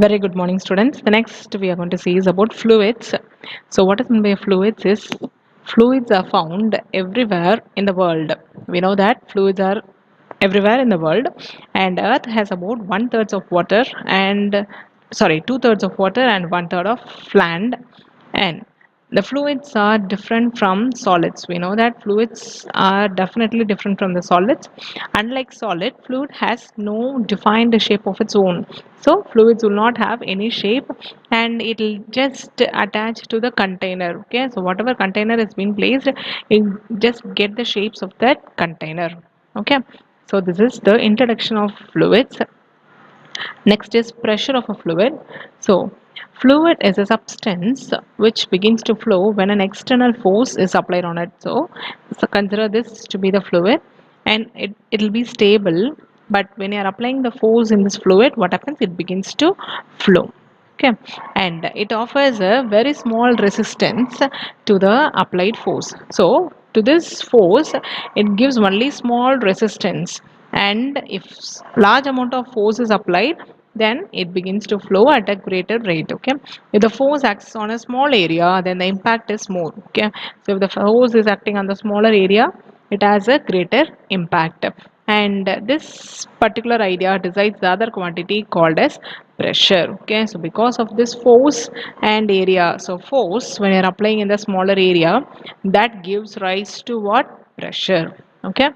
Very good morning, students. The next we are going to see is about fluids. So, what is meant by fluids is fluids are found everywhere in the world. We know that fluids are everywhere in the world, and Earth has about one third of water and two-thirds of water and one third of land, and the fluids are different from solids. We know that fluids are definitely different from the solids. Unlike solid, fluid has no defined shape of its own. So fluids will not have any shape and it will just attach to the container. Okay, so whatever container is being placed, it just get the shapes of that container. Okay, so this is the introduction of fluids. Next is pressure of a fluid. So, fluid is a substance which begins to flow when an external force is applied on it. So consider this to be the fluid and it'll be stable. But when you're applying the force in this fluid, what happens? It begins to flow. Okay, and it offers a very small resistance to the applied force. So to this force, it gives only small resistance, and if large amount of force is applied, then it begins to flow at a greater rate. Okay, if the force acts on a small area, then the impact is more. Okay, so if the force is acting on the smaller area, it has a greater impact, and this particular idea decides the other quantity called as pressure. Okay, so because of this force and area, so force when you're applying in the smaller area, that gives rise to what? Pressure. Okay,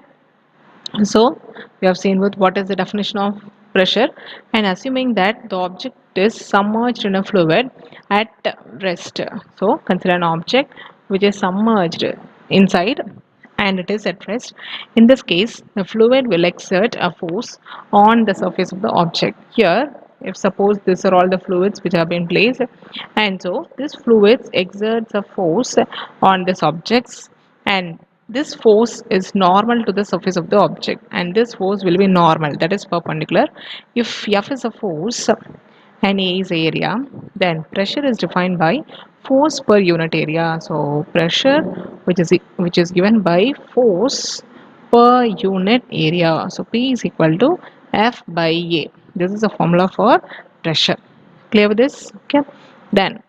so we have seen with what is the definition of pressure, and assuming that the object is submerged in a fluid at rest. So consider an object which is submerged inside and it is at rest. In this case, the fluid will exert a force on the surface of the object. Here, if suppose these are all the fluids which have been placed, and so this fluids exerts a force on this objects, and this force is normal to the surface of the object, and this force will be normal, that is perpendicular. If F is a force and A is area, then pressure is defined by force per unit area. So pressure which is given by force per unit area. So P is equal to F by A. This is a formula for pressure. Clear with this? Okay. Then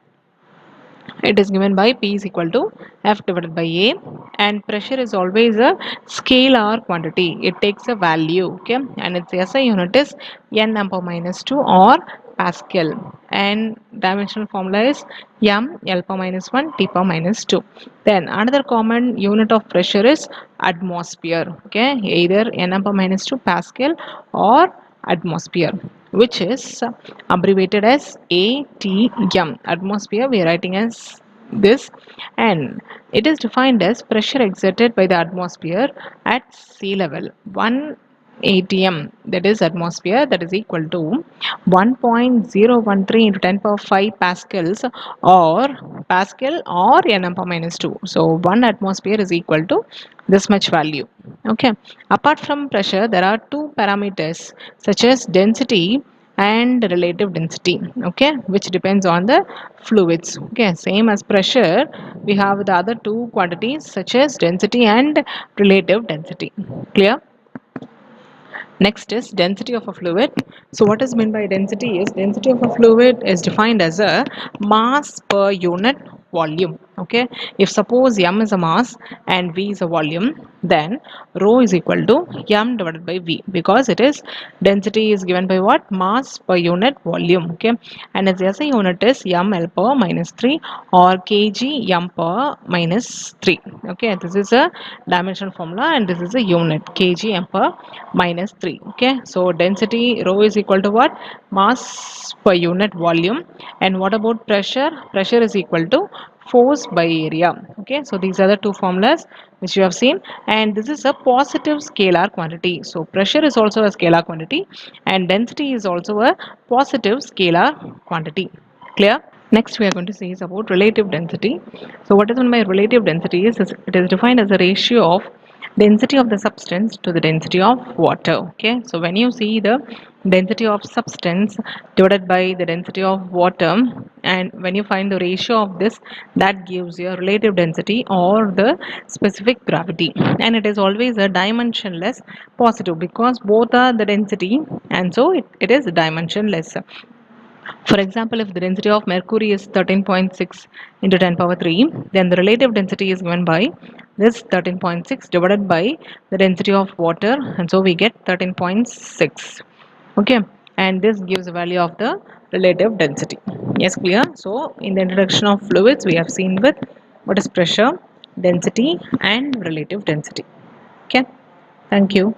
it is given by P is equal to F divided by A, and pressure is always a scalar quantity. It takes a value, okay, and its SI unit is N upper minus 2 or Pascal, and dimensional formula is M L power minus 1 T power minus 2. Then another common unit of pressure is atmosphere, okay, either N upper minus 2 Pascal or atmosphere, which is abbreviated as ATM. Atmosphere we are writing as this, and it is defined as pressure exerted by the atmosphere at sea level. 1 ATM, that is atmosphere, that is equal to 1.013 into 10 power 5 pascals or Pascal or N power minus 2. So 1 atmosphere is equal to this much value. Okay, apart from pressure there are two parameters such as density and relative density, okay, which depends on the fluids. Okay, same as pressure, we have the other two quantities such as density and relative density. Clear? Next is density of a fluid. So what is meant by density is density of a fluid is defined as a mass per unit volume. Okay, if suppose m is a mass and v is a volume, then rho is equal to m divided by v, because it is density is given by what? Mass per unit volume. Okay, and its SI unit is m L per minus 3 or kg m per minus 3. Okay, this is a dimensional formula and this is a unit kg m per minus 3. Okay, so density rho is equal to what? Mass per unit volume. And what about pressure? Pressure is equal to force by area. Okay, so these are the two formulas which you have seen, and this is a positive scalar quantity. So pressure is also a scalar quantity and density is also a positive scalar quantity. Clear? Next we are going to see is about relative density. So what is meant by relative density is it is defined as a ratio of density of the substance to the density of water. Okay, so when you see the density of substance divided by the density of water, and when you find the ratio of this, that gives you a relative density or the specific gravity, and it is always a dimensionless positive because both are the density, and so it is dimensionless. For example, if the density of mercury is 13.6 into 10 power 3, then the relative density is given by this 13.6 divided by the density of water, and so we get 13.6. Okay, and this gives the value of the relative density. Yes, clear? So, in the introduction of fluids, we have seen with what is pressure, density, and relative density. Okay, thank you.